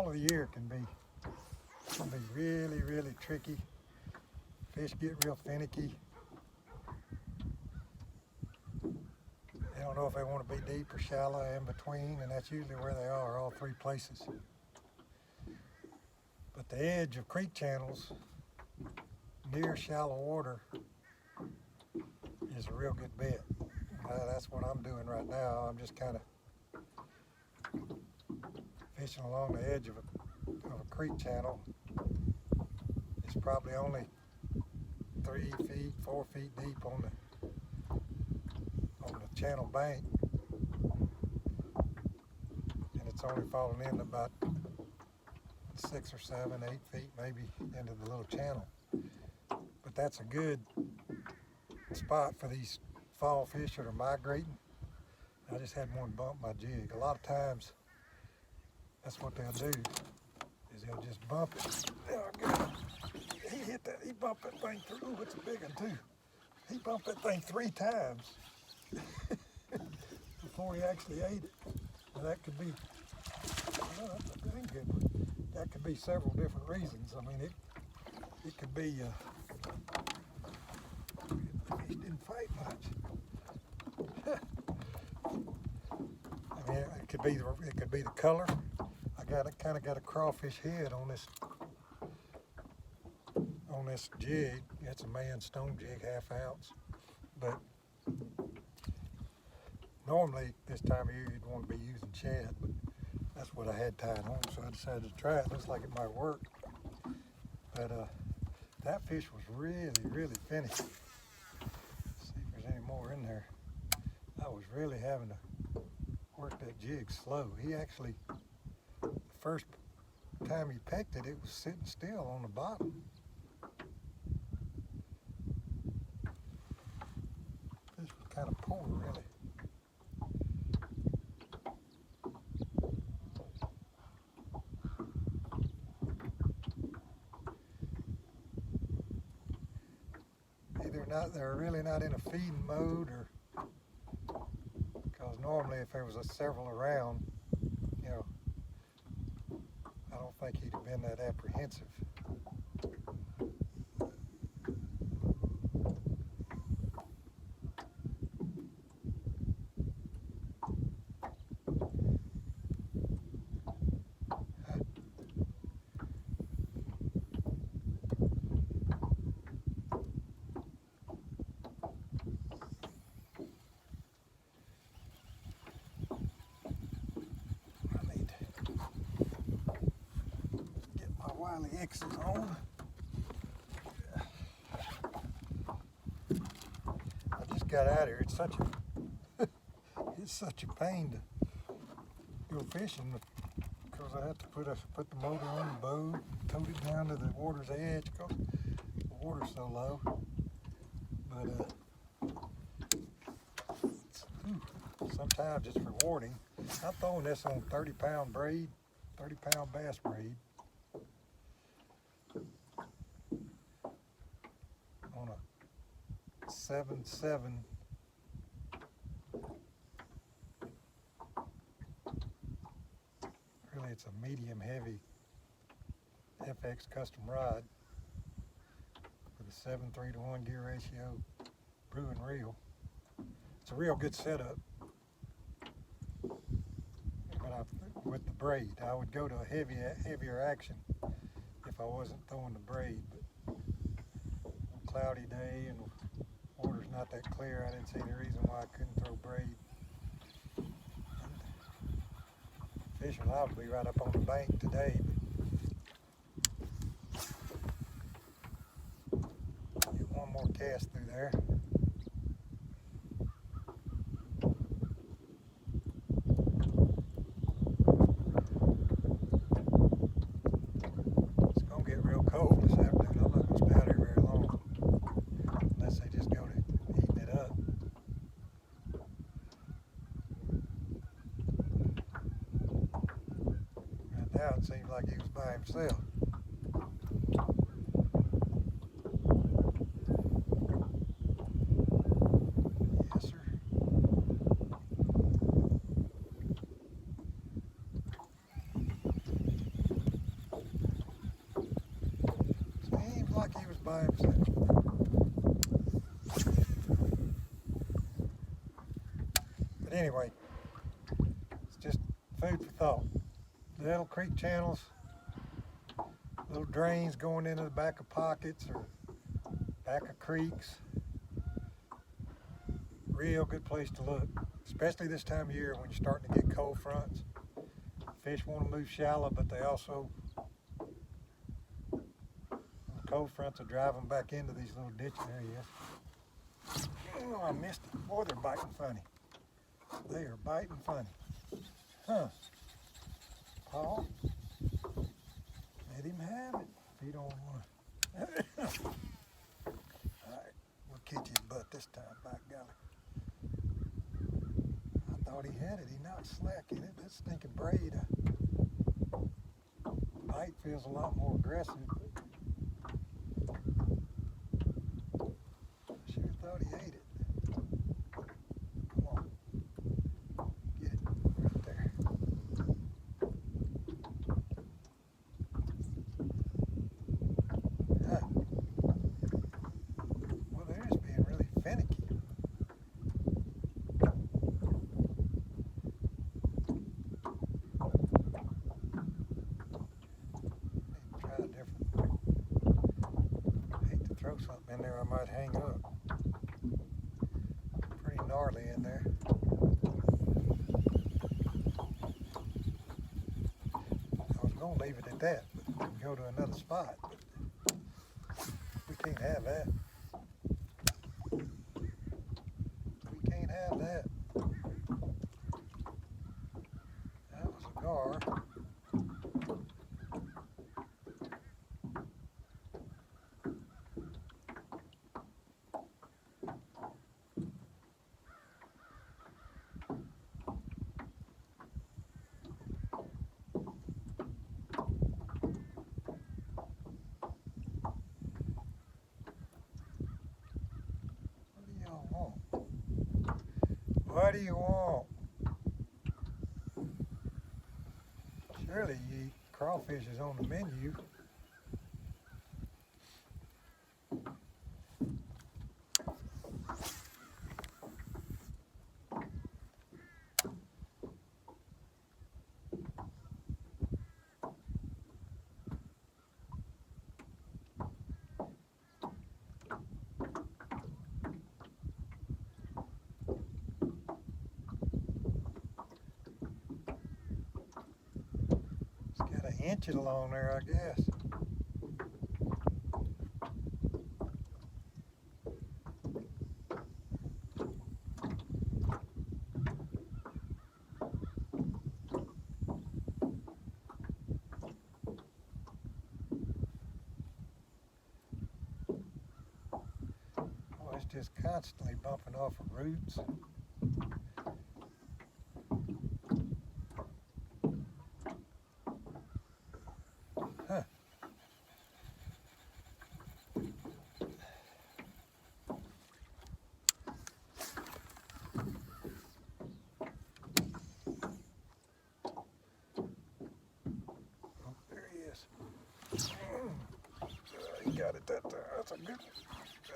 fall of the year can be really, really tricky. Fish get real finicky. They don't know if they want to be deep or shallow, in between, and that's usually where they are, all three places. But the edge of creek channels near shallow water is a real good bet. That's what I'm doing right now. I'm just kind of fishing along the edge of a creek channel. It's probably only 3 feet, 4 feet deep on the channel bank, and it's only falling in about 6 or 7, 8 feet maybe into the little channel. But that's a good spot for these fall fish that are migrating. I just had one bump my jig. A lot of times that's what they'll do, is they'll just bump it. Oh, God. He hit that, he bumped that thing through. Ooh, it's a big one too. He bumped that thing 3 times before he actually ate it. Now that could be, oh, that's a dang good one. That could be several different reasons. I mean, it could be, the fish didn't fight much. I mean, it could be the color. I kind of got a crawfish head on this jig. It's a man stone jig, 1/2 ounce. But normally this time of year you'd want to be using shad, but that's what I had tied home, so I decided to try it. Looks like it might work. But that fish was really, really finicky. Let's see if there's any more in there. I was really having to work that jig slow. He actually, the first time he pecked it, it was sitting still on the bottom. This was kind of poor, really. They're really not in a feeding mode, or because normally if there was several around, you know, I don't think he'd have been that apprehensive. Wily X's on. I just got out of here. It's such a pain to go fishing because I have to put the motor on the boat, tote it down to the water's edge because the water's so low. But sometimes it's rewarding. I'm throwing this on 30-pound braid, 30-pound bass braid. On a 7.7 really it's a medium heavy FX custom rod with a 7:3-to-1 gear ratio Bruin reel. It's a real good setup, but with the braid I would go to a heavier action if I wasn't throwing the braid. But cloudy day and water's not that clear, I didn't see any reason why I couldn't throw braid. Fish will obviously be right up on the bank today, but get one more cast through there. It's gonna get real cold this afternoon. I'm not gonna stay out here very long unless they just go to heating it up. Right now it seems like he was by himself. Yes, sir. lives. But anyway, it's just food for thought. Little creek channels, little drains going into the back of pockets or back of creeks. Real good place to look, especially this time of year when you're starting to get cold fronts. Fish want to move shallow, but they also, the cold fronts will drive them back into these little ditches. There he is. Oh, I missed it. Boy, they're biting funny. They are biting funny. Huh. Paul, let him have it if he don't want to. All right, we'll catch his butt this time, by golly. I thought he had it. He not slacking it. That stinking braid bite feels a lot more aggressive. I sure thought he ate it. Come on. Get it right there. Ah. Well, they're just being really finicky. Throw something in there, I might hang up. Pretty gnarly in there. I was going to leave it at that, but go to another spot. But we can't have that. We can't have that. That was a gar. What do you want? Surely you eat crawfish is on the menu. Inch it along there, I guess. Oh, it's just constantly bumping off of roots. Huh. He got it that time. That's a good one.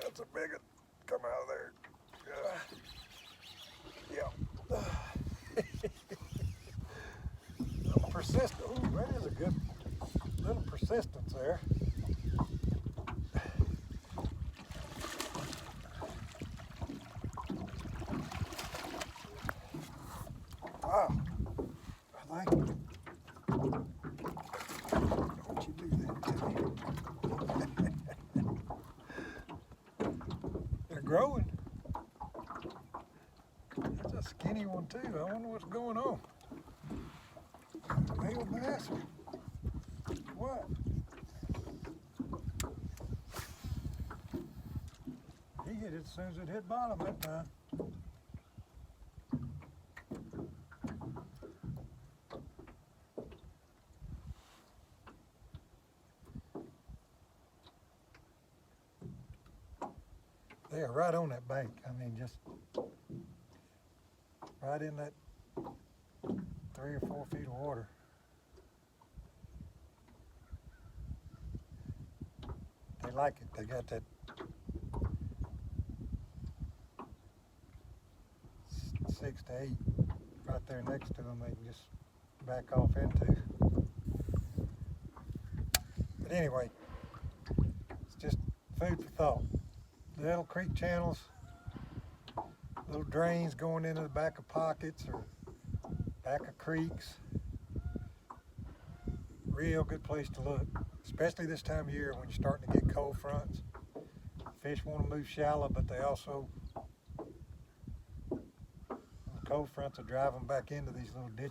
That's a big one. Come out of there. Yeah. Little persistent. Ooh, that is a good little persistence there. Wow. I like it. Don't you do that to me. They're growing. That's a skinny one too. I wonder what's going on. Male bass. What? He hit it as soon as it hit bottom that time. They are right on that bank. I mean, just right in that 3 or 4 feet of water. They like it. They got that 6 to 8 right there next to them. They can just back off into. But anyway, it's just food for thought. Little creek channels, little drains going into the back of pockets or back of creeks. Real good place to look, especially this time of year when you're starting to get cold fronts. Fish want to move shallow, but they also, the cold fronts will drive them back into these little ditches.